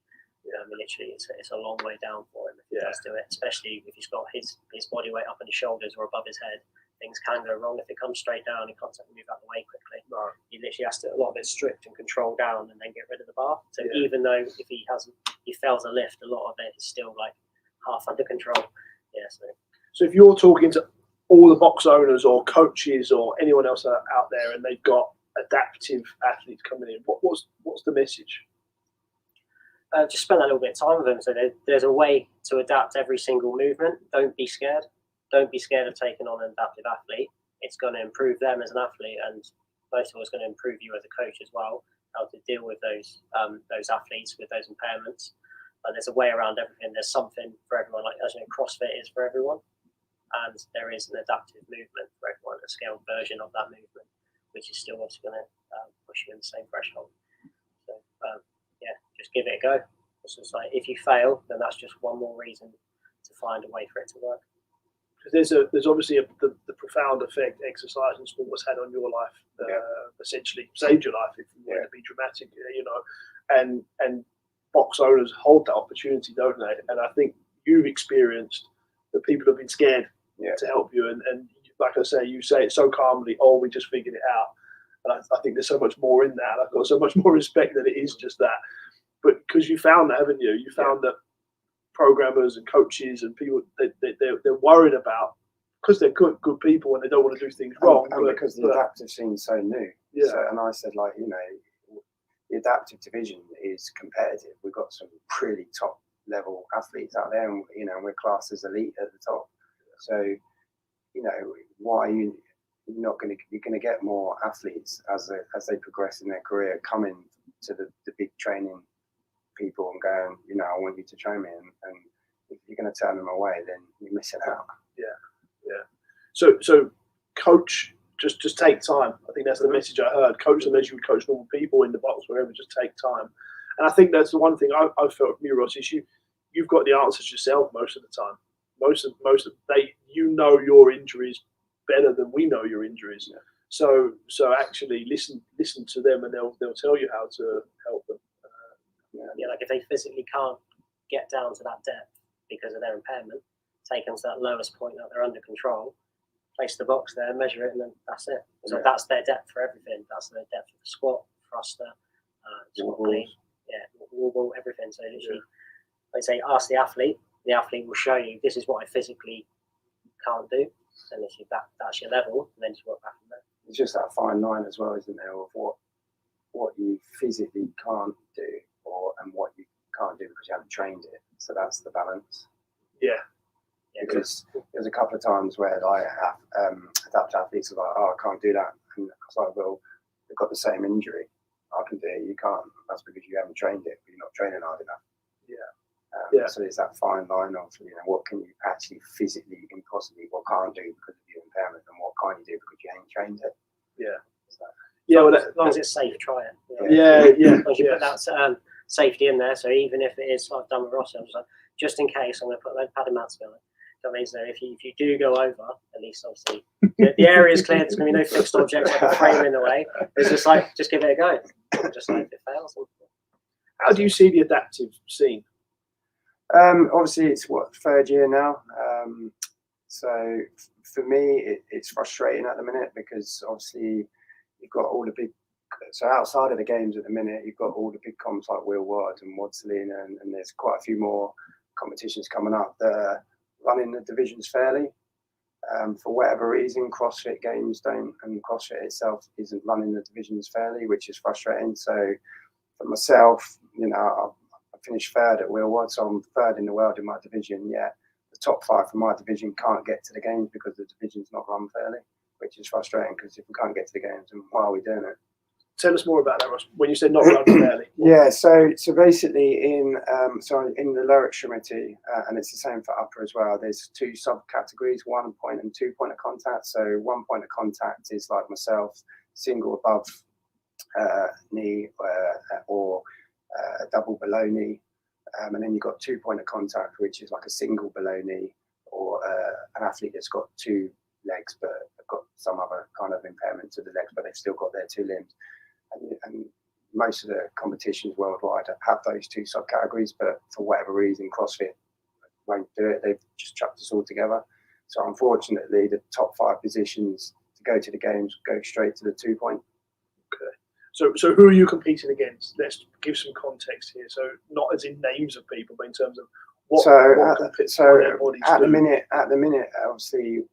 Literally, it's a long way down for him if he does do it, especially if he's got his body weight up on his shoulders or above his head. Things can go wrong if it comes straight down. He can't move out of the way quickly. No. He literally has to a lot of it strict and control down, and then get rid of the bar. So even though if he fails a lift, a lot of it is still like half under control. Yeah. So if you're talking to all the box owners or coaches or anyone else out there, and they've got adaptive athletes coming in, what's the message? Just spend a little bit of time with them. So there's a way to adapt every single movement. Don't be scared. Don't be scared of taking on an adaptive athlete. It's going to improve them as an athlete, and most of all, it's going to improve you as a coach as well. How to deal with those athletes with those impairments. There's a way around everything. There's something for everyone. Like, as you know, CrossFit is for everyone, and there is an adaptive movement for everyone, a scaled version of that movement, which is still also going to push you in the same threshold. So just give it a go. It's just like, if you fail, then that's just one more reason to find a way for it to work. There's obviously the profound effect exercise and sport has had on your life. Essentially saved your life, if you want to be dramatic. and box owners hold that opportunity, don't they? And I think you've experienced that people have been scared to help you, and like I say, you say it so calmly. Oh, we just figured it out, and I think there's so much more in that. I've got so much more respect that it is just that. But because you found that, haven't you? You found that programmers and coaches and people they're worried about, because they're good people and they don't want to do things wrong. And because the adaptive scene's so new. Yeah. So, and I said, like, you know, the adaptive division is competitive. We've got some pretty top level athletes out there, and you know, we're classed as elite at the top. So, you know, why are you not going to? You're going to get more athletes as they progress in their career, coming to the big training people and going, you know, I want you to train me, and if you're going to turn them away, then you're missing out. So coach, just take time. I think that's the message I heard. Coach them as you would coach normal people in the box, wherever. Just take time. And I think that's the one thing I felt from you, Ross, is you've got the answers yourself most of the time. Most of you know your injuries better than we know your injuries. Yeah. So actually listen to them, and they'll tell you how to help them. Yeah, like if they physically can't get down to that depth because of their impairment, take them to that lowest point that they're under control, place the box there, measure it, and then that's it. So that's their depth for everything. That's their depth for the squat, thruster, squat clean, wall ball, everything. So literally, they say, ask the athlete will show you, this is what I physically can't do. And if that's your level, and then just work back from there. It's just that fine line as well, isn't there, of what you physically can't do, and what you can't do because you haven't trained it. So that's the balance. Yeah. Because there's a couple of times where I have adaptive athletes are like, oh, I can't do that. And I was like, well, they've got the same injury. I can do it, you can't. That's because you haven't trained it, but you're not training hard enough. So there's that fine line of, you know, what can you actually physically, impossibly, what can't do because of your impairment, and what can't you do because you ain't trained it. Yeah. So, Well, as long as it's safe, try it. Yeah. As long as you put that safety in there, so even if it is, like I've done with Ross, I was like, just in case, I'm going to put those padded mats together. That means that if you do go over, at least obviously the area is clear. There's going to be no fixed objects like a frame in the way. It's just like, just give it a go. Just like if it fails. How do you see the adaptive scene? Obviously, it's third year now. So for me, it's frustrating at the minute because obviously you've got all the big. So outside of the games at the minute, you've got all the big comps like Will Ward and Wadsley, and there's quite a few more competitions coming up that are running the divisions fairly. For whatever reason, CrossFit Games don't, and CrossFit itself isn't running the divisions fairly, which is frustrating. So for myself, you know, I finished third at Will Ward, so I'm third in the world in my division. Yet the top 5 from my division can't get to the games because the division's not run fairly, which is frustrating because if we can't get to the games, then why are we doing it? Tell us more about that, Ross. When you said not run fairly. Yeah, so basically in the lower extremity, and it's the same for upper as well. There's 2 subcategories: 1 point and 2 point of contact. So 1 point of contact is like myself, single above knee or a double below knee, and then you've got 2 point of contact, which is like a single below knee, or an athlete that's got 2 legs but have got some other kind of impairment to the legs, but they've still got their 2 limbs. And most of the competitions worldwide have those 2 subcategories, but for whatever reason, CrossFit won't do it. They've just chucked us all together. So unfortunately, the top 5 positions to go to the games go straight to the 2 point. Okay. So who are you competing against? Let's give some context here. So not as in names of people, but in terms of what at the minute, obviously,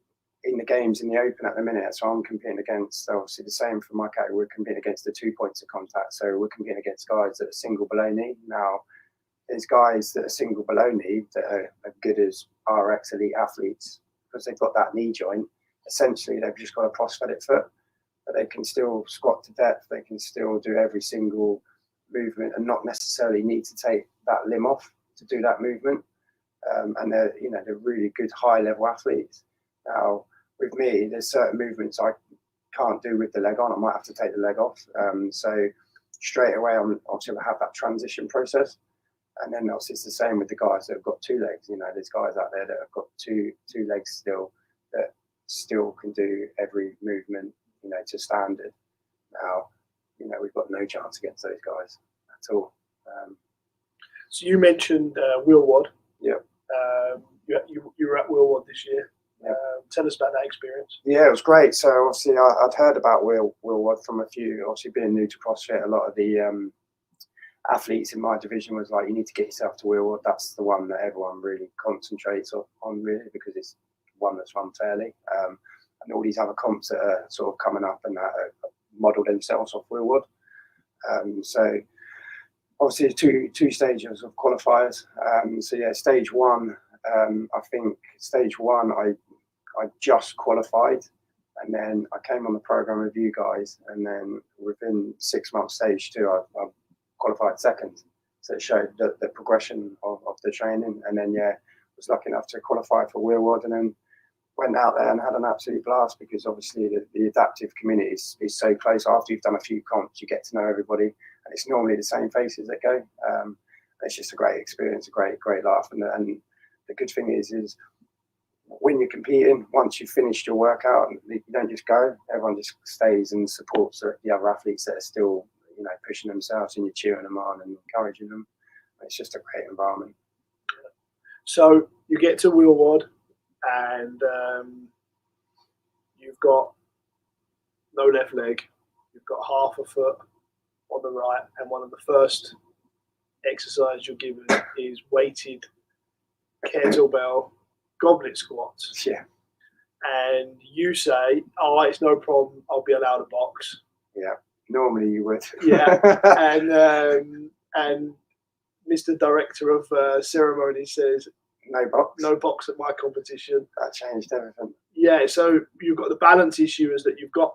in the games in the open at the minute, so I'm competing against, obviously the same for my category, we're competing against the 2 points of contact. So we're competing against guys that are single below knee. Now, there's guys that are single below knee that are good as RX elite athletes because they've got that knee joint. Essentially, they've just got a prosthetic foot, but they can still squat to depth. They can still do every single movement and not necessarily need to take that limb off to do that movement. And they're really good high level athletes. Now, with me, there's certain movements I can't do with the leg on. I might have to take the leg off. So straight away, I'm obviously have that transition process. And then obviously it's the same with the guys that have got 2 legs. You know, there's guys out there that have got two legs still that still can do every movement, you know, to standard. Now, you know, we've got no chance against those guys at all. So you mentioned Will Wad. Yep. You were at Will Wad this year. Yep. Tell us about that experience. Yeah, it was great. So obviously I'd heard about Will Wad from a few, obviously being new to CrossFit, a lot of the athletes in my division was like, you need to get yourself to Will Wad. That's the one that everyone really concentrates on really, because it's one that's run fairly. And all these other comps that are sort of coming up and that are model themselves off Will Wad. So obviously two stages of qualifiers. So yeah, stage one, I think stage one, I just qualified, and then I came on the program with you guys, and then within 6 months, stage two, I qualified second. So it showed the progression of the training, and then yeah, was lucky enough to qualify for Will Wad, and then went out there and had an absolute blast, because obviously the adaptive community is so close. After you've done a few comps, you get to know everybody, and it's normally the same faces that go. It's just a great experience, a great laugh, and the good thing is when you're competing, once you've finished your workout, you don't just go. Everyone just stays and supports the other athletes that are still, pushing themselves, and you're cheering them on and encouraging them. It's just a great environment. So you get to Will Wad, and you've got no left leg. You've got half a foot on the right, and one of the first exercises you're given is weighted kettlebell goblet squats. Yeah. And you say, "Oh, it's no problem. I'll be allowed a box." Yeah. Normally you would. Yeah. And Mr. Director of Ceremony says, No box. "No box at my competition." That changed everything. Yeah. So you've got the balance issue, is that you've got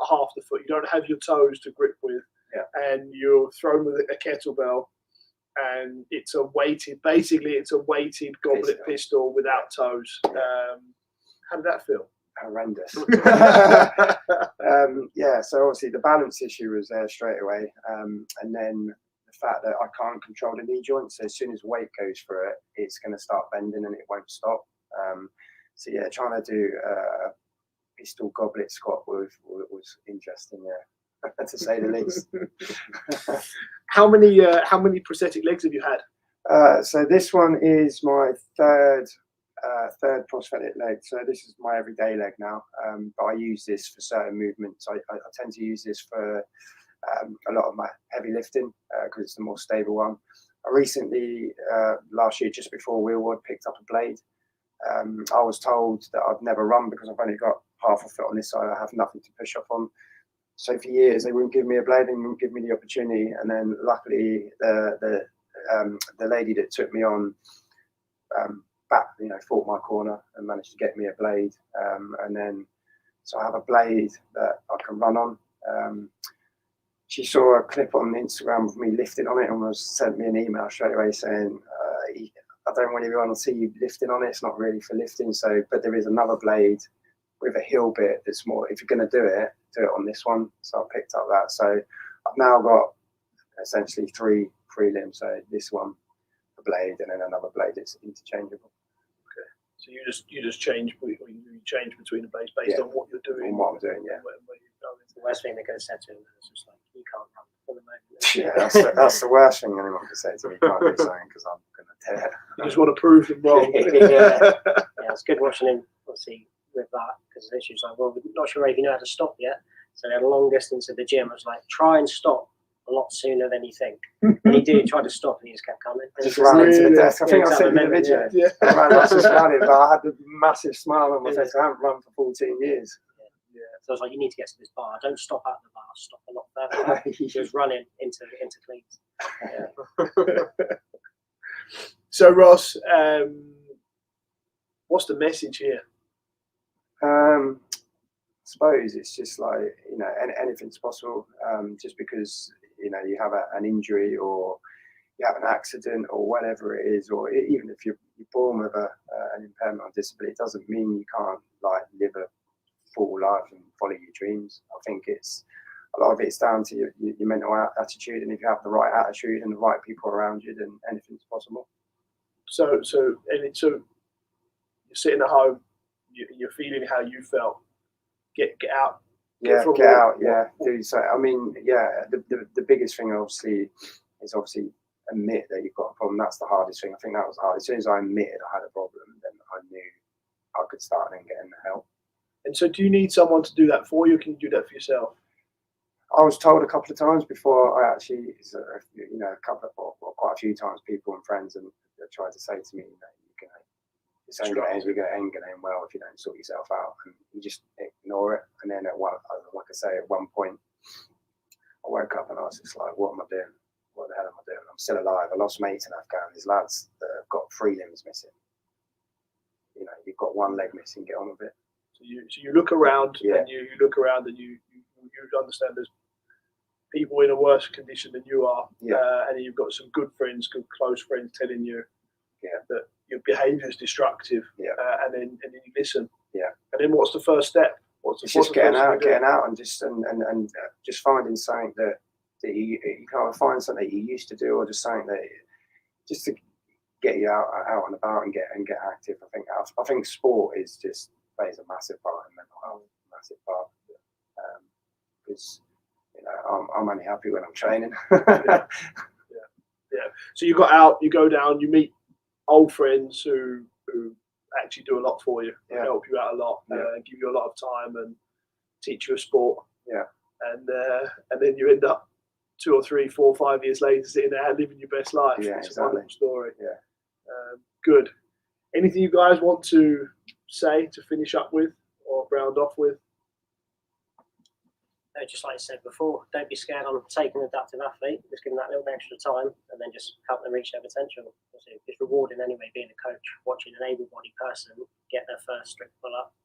half the foot. You don't have your toes to grip with. Yeah. And you're thrown with a kettlebell. And it's a weighted goblet pistol without toes. How did that feel? Horrendous. Yeah, so obviously the balance issue was there straight away, and then the fact that I can't control the knee joint, so as soon as weight goes through it, it's going to start bending and it won't stop. So yeah, trying to do a pistol goblet squat was interesting, yeah, to say the least. How many prosthetic legs have you had? So this one is my third prosthetic leg. So this is my everyday leg now, but I use this for certain movements. I tend to use this for a lot of my heavy lifting because it's the more stable one. I recently, last year, just before Will Wad, picked up a blade. I was told that I'd never run because I've only got half a foot on this side. I have nothing to push up on. So for years they wouldn't give me a blade, and wouldn't give me the opportunity. And then luckily the lady that took me on fought my corner and managed to get me a blade. And then so I have a blade that I can run on. She saw a clip on Instagram of me lifting on it and sent me an email straight away saying, I don't really want to see you lifting on it. It's not really for lifting. So, but there is another blade with a heel bit that's more, if you're going to do it on this one. So I picked up that. So I've now got essentially three limbs. So this one, the blade, and then another blade. It's interchangeable. Okay. So you just change between the blades based on what you're doing. On what I'm doing, yeah. The worst thing they're going to say to him is just like, you can't run for the moment. Yeah, that's the worst thing anyone can say to me. You can't do something because I'm going to tear. You just want to prove them wrong. Yeah, it's good watching him, obviously, with that, because the issue's like, well, we're not sure if you know how to stop yet. So they had a long distance at the gym. I was like, try and stop a lot sooner than you think. And he did try to stop, and he just kept coming. Just ran into the desk. I think I sent you the video. Yeah. I was just running, but I had a massive smile on my face. I haven't run for 14 years. Yeah. So I was like, you need to get to this bar. Don't stop at the bar. Stop a lot further. He was running into cleans. Yeah. So Ross, what's the message here? I suppose it's just like, anything's possible. Just because you have an injury or you have an accident or whatever it is, or even if you're born with an impairment or disability, it doesn't mean you can't live a full life and follow your dreams. I think a lot of it's down to your mental attitude, and if you have the right attitude and the right people around you, then anything's possible. So you're sitting at home, you're feeling how you felt. Get out. Get out. Yeah. Do so. I mean, yeah. The biggest thing obviously is admit that you've got a problem. That's the hardest thing. I think that was hard. As soon as I admitted I had a problem, then I knew I could start and get in the help. And so, do you need someone to do that for you, or can you do that for yourself? I was told a couple of times before I actually, quite a few times, people and friends and tried to say to me, this ain't going to end well if you don't sort yourself out, and you just ignore it. And then like I say, at one point, I woke up and I was just like, what am I doing? What the hell am I doing? I'm still alive. I lost mates in Afghan. There's lads that have got 3 limbs missing. You've got 1 leg missing. Get on with it. So you look around, Yeah. and you look around, and you understand there's people in a worse condition than you are, and you've got some good friends, good close friends telling you that your behaviour is destructive, and then you listen. Yeah. And then what's the first step? It's just getting out, and just just finding something that you can either find something that you used to do, or just something that just to get you out and about and get active. I think sport plays a massive part in mental health, massive part, because I'm only happy when I'm training. Yeah. So you got out, you go down, you meet old friends who actually do a lot for you, help you out a lot, give you a lot of time and teach you a sport. Yeah. And then you end up 2 or 3, 4, 5 years later sitting there living your best life. Yeah, it's exactly. a wonderful story. Yeah. Good. Anything you guys want to say to finish up with or round off with? No, just like I said before, don't be scared on taking an adaptive athlete. Just give them that little bit extra time, and then just help them reach their potential. It's rewarding anyway, being a coach, watching an able-bodied person get their first strict pull-up,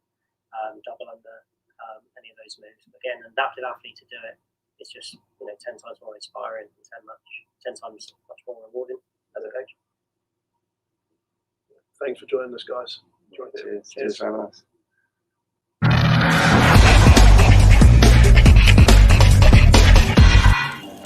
double under, any of those moves. Again, an adaptive athlete to do it, it's just 10 times more inspiring, 10 times much more rewarding as a coach. Thanks for joining us, guys. Cheers for having us.